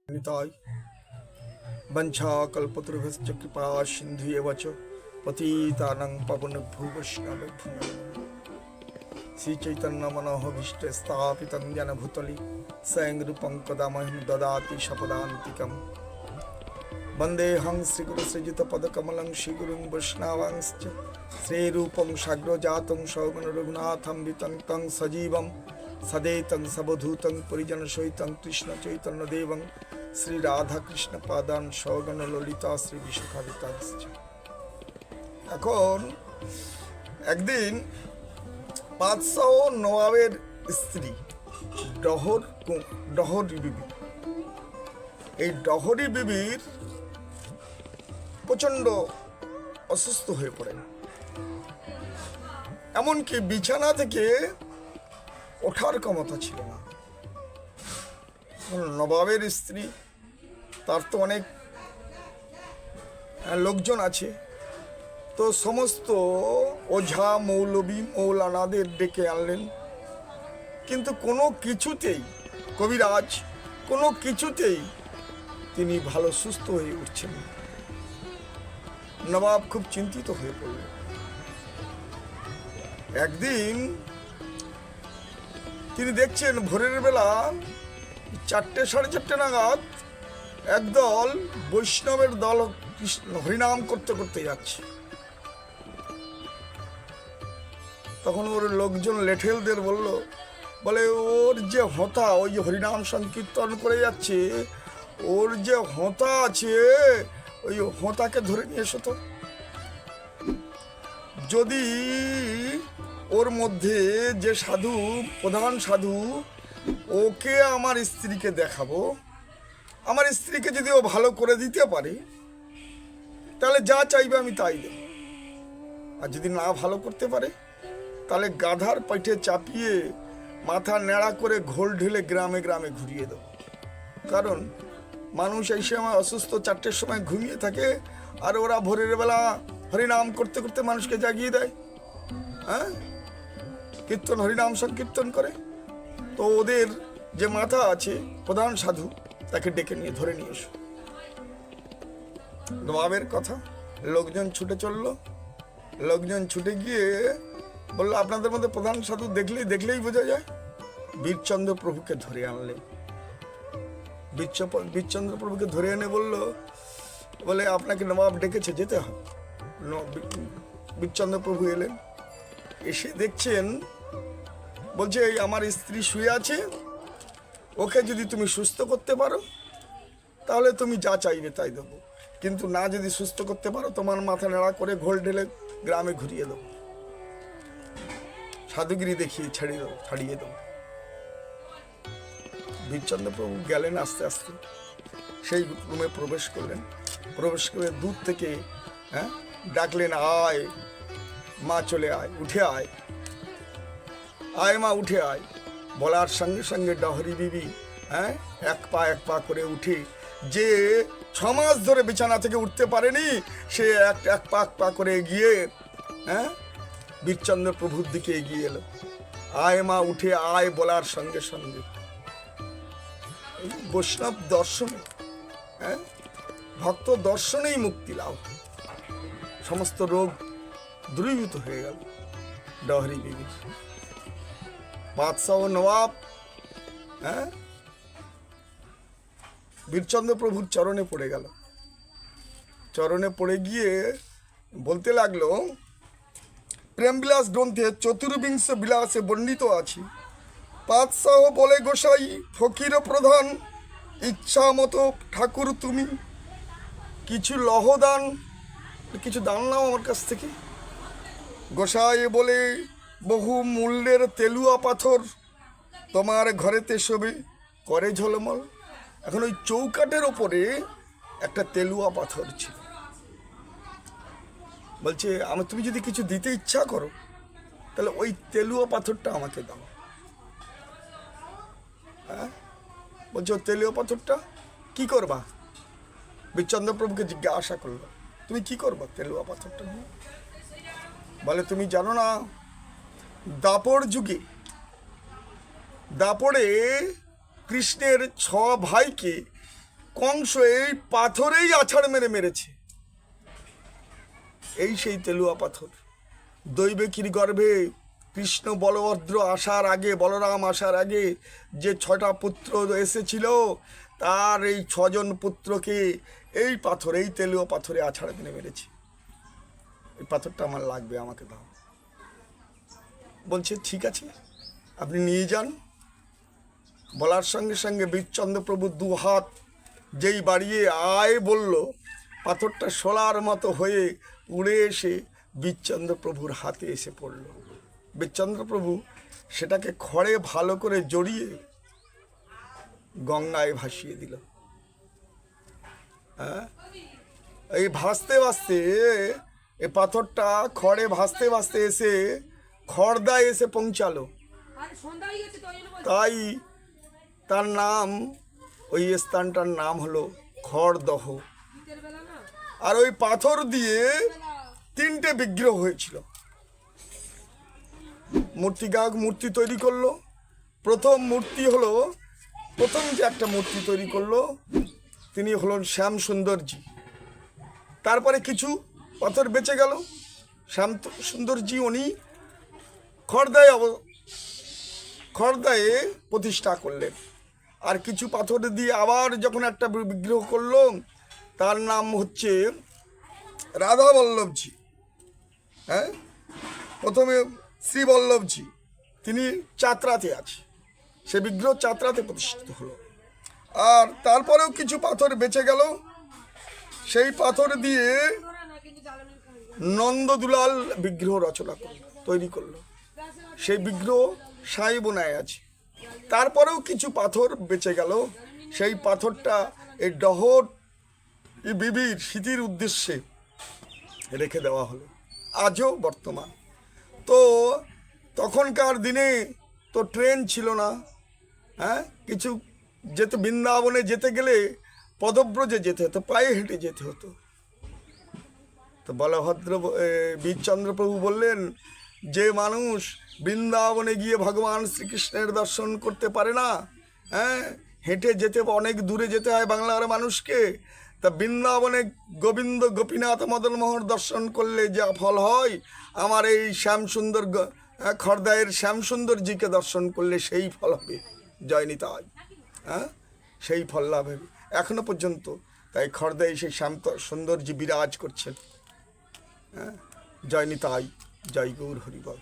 निताय वंशा कल्पतरुभ्यश्च कृपा सिन्धुएव च पतितानां पावनेभ्यो वैष्णवेभ्यो नमो नमः। श्री चैतन्य मनोभीष्ट स्थापितं येन भूतले स्वयं रूपं कदा मह्यं ददाति सपदान्तिकम्। वन्देऽहं श्रीगुरुश्रीयुतपदकमलं श्रीगुरुं वैष्णवांश्च श्रीरूपं साग्रजातं सौगुण रघुनाथं वितन्तं सजीवं सदेतं सबधूतं परिजनसहितं कृष्ण चैतन्य देवं श्री राधा कृष्ण पादान सौगण ललिता श्री विशाखावितांश्च। এখন একদিন বাদশাহ ও নবাবের স্ত্রী ডহরি বিবি, এই ডহরি বিবির প্রচন্ড অসুস্থ হয়ে পড়েন, এমনকি বিছানা থেকে ওঠার ক্ষমতা ছিল না। নবাবের স্ত্রী, তার তো অনেক লোকজন আছে, তো সমস্ত ওঝা মৌলবী মৌলানাদের ডেকে আনলেন, কিন্তু কোনো কিছুতেই কবিরাজ কোনো কিছুতেই তিনি ভালো সুস্থ হয়ে উঠছেন না। নবাব খুব চিন্তিত হয়ে পড়লেন। একদিন তিনি দেখছেন ভোরের বেলা 4টে সাড়ে 4টে নাগাদ একদল বৈষ্ণবের দল কৃষ্ণ হরিনাম করতে করতে যাচ্ছে। তখন ওর লোকজন লেঠেলদের বলে ওর যে হোতা, ওই যে হরিনাম সংকীর্তন করে যাচ্ছে, ওর যে হোতা আছে, ওই হোতাকে ধরে নিয়ে এসো তো। যদি ওর মধ্যে যে সাধু, প্রধান সাধু, ওকে আমার স্ত্রীকে দেখাবো, আমার স্ত্রীকে যদি ও ভালো করে দিতে পারে তাহলে যা চাইবে আমি তাই দেব, আর যদি না ভালো করতে পারে তাহলে গাধার পেটে চাপিয়ে মাথা নেড়া করে ঘোল ঢেলে গ্রামে গ্রামে ঘুরিয়ে দেব। কারণ মানুষ এই সময় অসুস্থ, 4টের সময় ঘুমিয়ে থাকে, আর ওরা ভোরের বেলা হরিনাম করতে করতে মানুষকে জাগিয়ে দেয়, হ্যাঁ, কীর্তন হরিনাম সংকীর্তন করে। তো ওদের যে মাথা আছে প্রধান সাধু, তাকে ডেকে নিয়ে ধরে নিয়ে এসো। নবাবের কথা, লোকজন ছুটে চললো। লোকজন ছুটে গিয়ে বললো, আপনাদের মধ্যে প্রধান সাধু দেখলেই বোঝা যায়। বীরচন্দ্র প্রভুকে ধরে আনলেন। বীরচন্দ্র প্রভুকে ধরে এনে বলে আপনাকে নবাব ডেকেছে, যেতে হবে। বীরচন্দ্র প্রভু এলেন, এসে দেখছেন, বলছে এই আমার স্ত্রী শুয়ে আছে, ওকে যদি তুমি সুস্থ করতে পারো তাহলে তুমি যা চাইবে তাই দেবো, কিন্তু না যদি সুস্থ করতে পারো তোমার মাথা নেড়া করে ঘোল ঢেলে গ্রামে ঘুরিয়ে দেবো, সাধুগিরি দেখিয়ে ছাড়িয়ে দেবো। বীরচন্দ্র প্রভু গেলেন, আস্তে আস্তে সেই রুমে প্রবেশ করলেন। প্রবেশ করে দূর থেকে ডাকলেন, আয় মা, চলে আয়, উঠে আয়, আয় মা, উঠে আয়। বলার সঙ্গে সঙ্গে ডহরি বিবি এক পা করে উঠে, যে 6 মাস ধরে বিছানা থেকে উঠতে পারেনি, সে এক পা করে এগিয়ে বীরচন্দ্র প্রভুর দিকে এগিয়ে এলো। আয় মা, উঠে আয় বলার সঙ্গে সঙ্গে বৈষ্ণব দর্শনে, ভক্ত দর্শনেই মুক্তি লাভ, সমস্ত রোগ দূরীভূত হয়ে গেল ডহরি বিবির। বাদশাহ ও নবাব বীরচন্দ্র প্রভুর চরণে পড়ে গেল। চরণে পড়ে গিয়ে বলতে লাগলো, প্রেমবিলাস গ্রন্থে ৪বিংশ বিলাসে বর্ণিত আছে, বাদশাহ বলে, গোসাই ফকির প্রধান, ইচ্ছা মতো ঠাকুর তুমি কিছু লহদান, কিছু দান নাও আমার কাছ থেকে। গোসাই বলে, বহু মূল্যের তেলুয়া পাথর তোমার ঘরেতে শোবে, করে ঝলমল। এখন ওই চৌকাঠের ওপরে একটা তেলুয়া পাথর ছিল। বলছে, তুমি যদি কিছু দিতে ইচ্ছা করো তাহলে ওই তেলুয়া পাথরটা আমাকে দাও। বলছে, ও তেলুয়া পাথরটা কি করবা? বীরচন্দ্র প্রভুকে জিজ্ঞাসা করলো, তুমি কি করবা তেলুয়া পাথরটা নিয়ে? বলে, তুমি জানো না, দাপর যুগে, দাপরে কৃষ্ণের 6 ভাইকে কংস এই পাথরেই আছাড় মেরেছে। এই সেই তেলুয়া পাথর। দৈবকীর গর্ভে কৃষ্ণ বলভদ্র আসার আগে, বলরাম আসার আগে যে 6টা পুত্র এসেছিল, তার এই 6জন পুত্রকে এই পাথর, এই তেলুয়া পাথরে আছাড় মেরেছে। এই পাথরটা আমার লাগবে, আমাকে দাও। বলছে ঠিক আছে, আপনি নিয়ে যান। বলার সঙ্গে সঙ্গে বীরচন্দ্র প্রভু 2 হাত যেই বাড়িয়ে আয় বলল, পাথরটা শোলার মতো হয়ে উড়ে এসে বীরচন্দ্র প্রভুর হাতে এসে পড়ল। বীরচন্দ্র প্রভু সেটাকে খড়ে ভালো করে জড়িয়ে গঙ্গায় ভাসিয়ে দিল। হ্যাঁ, এই ভাসতে ভাসতে এই পাথরটা খড়ে ভাসতে ভাসতে এসে খড়দায় এসে পৌঁছালো। তাই তার নাম, ওই স্থানটার নাম হলো খড়দহ। আর ওই পাথর দিয়ে 3টে বিগ্রহ হয়েছিল। মূর্তি তৈরি করলো। প্রথম যে একটা মূর্তি তৈরি করলো, তিনি হলেন শ্যাম সুন্দরজি। তারপরে কিছু পাথর বেঁচে গেল। শ্যাম সুন্দরজি উনি খড়দায়ে প্রতিষ্ঠা করলেন। আর কিছু পাথর দিয়ে আবার যখন একটা বিগ্রহ করলো, তার নাম হচ্ছে রাধা বল্লভজি। হ্যাঁ, প্রথমে শ্রী বল্লভজি, তিনি চাতরাতে আছে, সে বিগ্রহ চাতরাতে প্রতিষ্ঠিত হলো। আর তারপরেও কিছু পাথর বেঁচে গেল। সেই পাথর দিয়ে নন্দদুলাল বিগ্রহ তৈরি করলো। সেই বিগ্রহ সাই বোনায় আছে। তারপরেও কিছু পাথর বেঁচে গেল। সেই পাথরটা এই ডহর বিবির স্মৃতির উদ্দেশ্যে রেখে দেওয়া হলো, আজও বর্তমান। তো তখনকার দিনে তো ট্রেন ছিল না। হ্যাঁ, কিছু বৃন্দাবনে যেতে গেলে পদব্রজে যেতে হতো, পায়ে হেঁটে যেতে হতো। তো বীরচন্দ্র প্রভু বললেন, যে মানুষ বৃন্দাবনে গিয়ে ভগবান শ্রীকৃষ্ণের দর্শন করতে পারে না, হ্যাঁ, হেঁটে যেতে অনেক দূরে যেতে হয় বাংলার মানুষকে, তা বৃন্দাবনে গোবিন্দ গোপীনাথ মদনমোহন দর্শন করলে যা ফল হয়, আমার এই শ্যামসুন্দর খড়দায়ের শ্যামসুন্দরজিকে দর্শন করলে সেই ফল হবে। জয়নিতাই। হ্যাঁ, সেই ফল লাভ হবে এখনো পর্যন্ত। তাই খড়দায় সেই শ্যাম সুন্দরজি বিরাজ করছেন। হ্যাঁ, জয়নিতাই, জয় গৌর হরিবল।